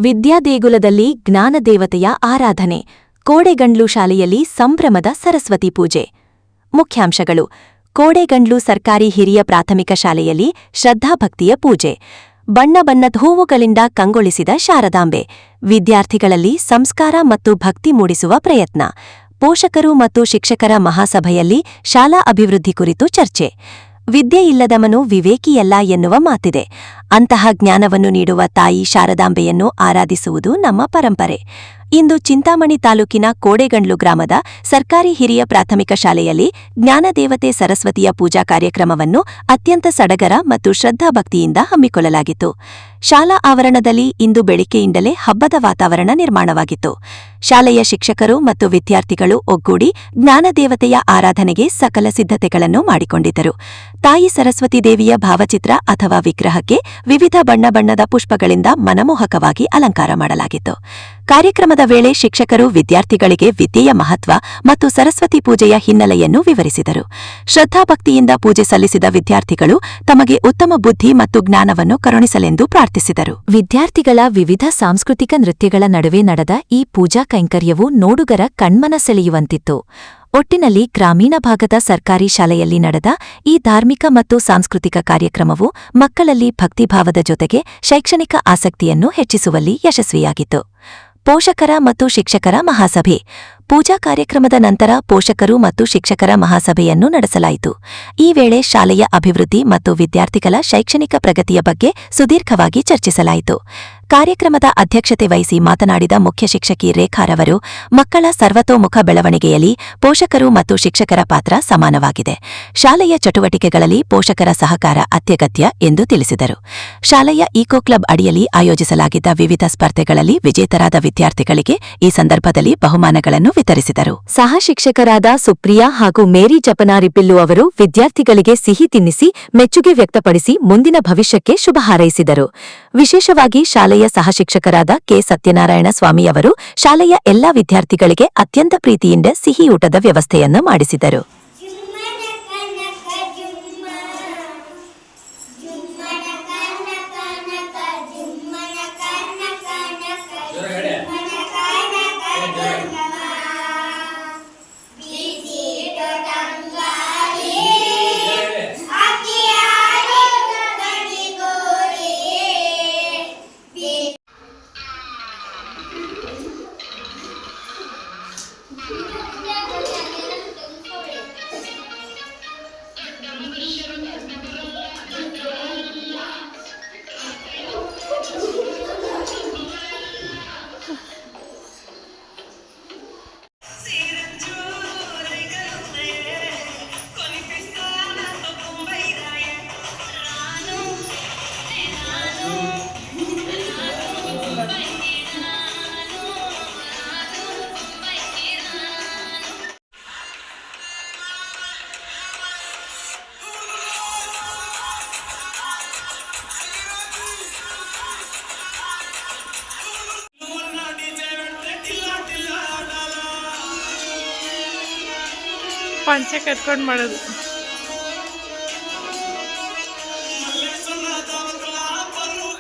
ವಿದ್ಯಾದೇಗುಲದಲ್ಲಿ ಜ್ಞಾನದೇವತೆಯ ಆರಾಧನೆ. ಕೋಡೆಗಂಡ್ಲು ಶಾಲೆಯಲ್ಲಿ ಸಂಭ್ರಮದ ಸರಸ್ವತಿ ಪೂಜೆ. ಮುಖ್ಯಾಂಶಗಳು. ಕೋಡೆಗಂಡ್ಲು ಸರ್ಕಾರಿ ಹಿರಿಯ ಪ್ರಾಥಮಿಕ ಶಾಲೆಯಲ್ಲಿ ಶ್ರದ್ಧಾಭಕ್ತಿಯ ಪೂಜೆ. ಬಣ್ಣ ಬಣ್ಣದ ಹೂವುಗಳಿಂದ ಕಂಗೊಳಿಸಿದ ಶಾರದಾಂಬೆ. ವಿದ್ಯಾರ್ಥಿಗಳಲ್ಲಿ ಸಂಸ್ಕಾರ ಮತ್ತು ಭಕ್ತಿ ಮೂಡಿಸುವ ಪ್ರಯತ್ನ. ಪೋಷಕರು ಮತ್ತು ಶಿಕ್ಷಕರ ಮಹಾಸಭೆಯಲ್ಲಿ ಶಾಲಾ ಅಭಿವೃದ್ಧಿ ಕುರಿತು ಚರ್ಚೆ. ವಿದ್ಯೆಯಿಲ್ಲದವನು ವಿವೇಕಿಯಲ್ಲ ಎನ್ನುವ ಮಾತಿದೆ. ಅಂತಹ ಜ್ಞಾನವನ್ನು ನೀಡುವ ತಾಯಿ ಶಾರದಾಂಬೆಯನ್ನು ಆರಾಧಿಸುವುದು ನಮ್ಮ ಪರಂಪರೆ. ಇಂದು ಚಿಂತಾಮಣಿ ತಾಲೂಕಿನ ಕೋಡೆಗಂಡ್ಲು ಗ್ರಾಮದ ಸರ್ಕಾರಿ ಹಿರಿಯ ಪ್ರಾಥಮಿಕ ಶಾಲೆಯಲ್ಲಿ ಜ್ಞಾನದೇವತೆ ಸರಸ್ವತಿಯ ಪೂಜಾ ಕಾರ್ಯಕ್ರಮವನ್ನು ಅತ್ಯಂತ ಸಡಗರ ಮತ್ತು ಶ್ರದ್ಧಾಭಕ್ತಿಯಿಂದ ಹಮ್ಮಿಕೊಳ್ಳಲಾಗಿತ್ತು. ಶಾಲಾ ಆವರಣದಲ್ಲಿ ಇಂದು ಬೆಳಿಗ್ಗೆಯಿಂದಲೇ ಹಬ್ಬದ ವಾತಾವರಣ ನಿರ್ಮಾಣವಾಗಿತ್ತು. ಶಾಲೆಯ ಶಿಕ್ಷಕರು ಮತ್ತು ವಿದ್ಯಾರ್ಥಿಗಳು ಒಗ್ಗೂಡಿ ಜ್ಞಾನದೇವತೆಯ ಆರಾಧನೆಗೆ ಸಕಲ ಸಿದ್ಧತೆಗಳನ್ನು ಮಾಡಿಕೊಂಡಿದ್ದರು. ತಾಯಿ ಸರಸ್ವತಿ ದೇವಿಯ ಭಾವಚಿತ್ರ ಅಥವಾ ವಿಗ್ರಹಕ್ಕೆ ವಿವಿಧ ಬಣ್ಣ ಬಣ್ಣದ ಪುಷ್ಪಗಳಿಂದ ಮನಮೋಹಕವಾಗಿ ಅಲಂಕಾರ ಮಾಡಲಾಗಿತ್ತು. ಕಾರ್ಯಕ್ರಮದ ವೇಳೆ ಶಿಕ್ಷಕರು ವಿದ್ಯಾರ್ಥಿಗಳಿಗೆ ವಿದ್ಯೆಯ ಮಹತ್ವ ಮತ್ತು ಸರಸ್ವತಿ ಪೂಜೆಯ ಹಿನ್ನೆಲೆಯನ್ನು ವಿವರಿಸಿದರು. ಶ್ರದ್ಧಾಭಕ್ತಿಯಿಂದ ಪೂಜೆ ಸಲ್ಲಿಸಿದ ವಿದ್ಯಾರ್ಥಿಗಳು ತಮಗೆ ಉತ್ತಮ ಬುದ್ಧಿ ಮತ್ತು ಜ್ಞಾನವನ್ನು ಕರುಣಿಸಲೆಂದು ಪ್ರಾರ್ಥಿಸಿದರು. ವಿದ್ಯಾರ್ಥಿಗಳ ವಿವಿಧ ಸಾಂಸ್ಕೃತಿಕ ನೃತ್ಯಗಳ ನಡುವೆ ನಡೆದ ಈ ಪೂಜಾ ಕೈಂಕರ್ಯವು ನೋಡುಗರ ಕಣ್ಮನ ಸೆಳೆಯುವಂತಿತ್ತು. ಒಟ್ಟಿನಲ್ಲಿ ಗ್ರಾಮೀಣ ಭಾಗದ ಸರ್ಕಾರಿ ಶಾಲೆಯಲ್ಲಿ ನಡೆದ ಈ ಧಾರ್ಮಿಕ ಮತ್ತು ಸಾಂಸ್ಕೃತಿಕ ಕಾರ್ಯಕ್ರಮವು ಮಕ್ಕಳಲ್ಲಿ ಭಕ್ತಿಭಾವದ ಜೊತೆಗೆ ಶೈಕ್ಷಣಿಕ ಆಸಕ್ತಿಯನ್ನು ಹೆಚ್ಚಿಸುವಲ್ಲಿ ಯಶಸ್ವಿಯಾಗಿತ್ತು. ಪೋಷಕರ ಮತ್ತು ಶಿಕ್ಷಕರ ಮಹಾಸಭೆ. ಪೂಜಾ ಕಾರ್ಯಕ್ರಮದ ನಂತರ ಪೋಷಕರು ಮತ್ತು ಶಿಕ್ಷಕರ ಮಹಾಸಭೆಯನ್ನು ನಡೆಸಲಾಯಿತು. ಈ ವೇಳೆ ಶಾಲೆಯ ಅಭಿವೃದ್ಧಿ ಮತ್ತು ವಿದ್ಯಾರ್ಥಿಗಳ ಶೈಕ್ಷಣಿಕ ಪ್ರಗತಿಯ ಬಗ್ಗೆ ಸುದೀರ್ಘವಾಗಿ ಚರ್ಚಿಸಲಾಯಿತು. ಕಾರ್ಯಕ್ರಮದ ಅಧ್ಯಕ್ಷತೆ ವಹಿಸಿ ಮಾತನಾಡಿದ ಮುಖ್ಯ ಶಿಕ್ಷಕಿ ರೇಖಾರವರು, ಮಕ್ಕಳ ಸರ್ವತೋಮುಖ ಬೆಳವಣಿಗೆಯಲ್ಲಿ ಪೋಷಕರು ಮತ್ತು ಶಿಕ್ಷಕರ ಪಾತ್ರ ಸಮಾನವಾಗಿದೆ. ಶಾಲೆಯ ಚಟುವಟಿಕೆಗಳಲ್ಲಿ ಪೋಷಕರ ಸಹಕಾರ ಅತ್ಯಗತ್ಯ ಎಂದು ತಿಳಿಸಿದರು. ಶಾಲೆಯ ಈಕೋ ಕ್ಲಬ್ ಅಡಿಯಲ್ಲಿ ಆಯೋಜಿಸಲಾಗಿದ್ದ ವಿವಿಧ ಸ್ಪರ್ಧೆಗಳಲ್ಲಿ ವಿಜೇತರಾದ ವಿದ್ಯಾರ್ಥಿಗಳಿಗೆ ಈ ಸಂದರ್ಭದಲ್ಲಿ ಬಹುಮಾನಗಳನ್ನು ವಿತರಿಸಿದರು. ಸಹ ಶಿಕ್ಷಕರಾದ ಸುಪ್ರಿಯಾ ಹಾಗೂ ಮೇರಿ ಜಪನಾರಿಪಿಲ್ಲು ಅವರು ವಿದ್ಯಾರ್ಥಿಗಳಿಗೆ ಸಿಹಿ ತಿನ್ನಿಸಿ ಮೆಚ್ಚುಗೆ ವ್ಯಕ್ತಪಡಿಸಿ ಮುಂದಿನ ಭವಿಷ್ಯಕ್ಕೆ ಶುಭ ಹಾರೈಸಿದರು. ವಿಶೇಷವಾಗಿ ಶಾಲೆಯ ಸಹ ಶಿಕ್ಷಕರಾದ ಕೆ ಸತ್ಯನಾರಾಯಣ ಸ್ವಾಮಿಯವರು ಶಾಲೆಯ ಎಲ್ಲಾ ವಿದ್ಯಾರ್ಥಿಗಳಿಗೆ ಅತ್ಯಂತ ಪ್ರೀತಿಯಿಂದ ಸಿಹಿಯೂಟದ ವ್ಯವಸ್ಥೆಯನ್ನು ಮಾಡಿಸಿದರು. ಪಂಚೆ ಕಟ್ಕೊಂಡು ಮಾಡೋದು.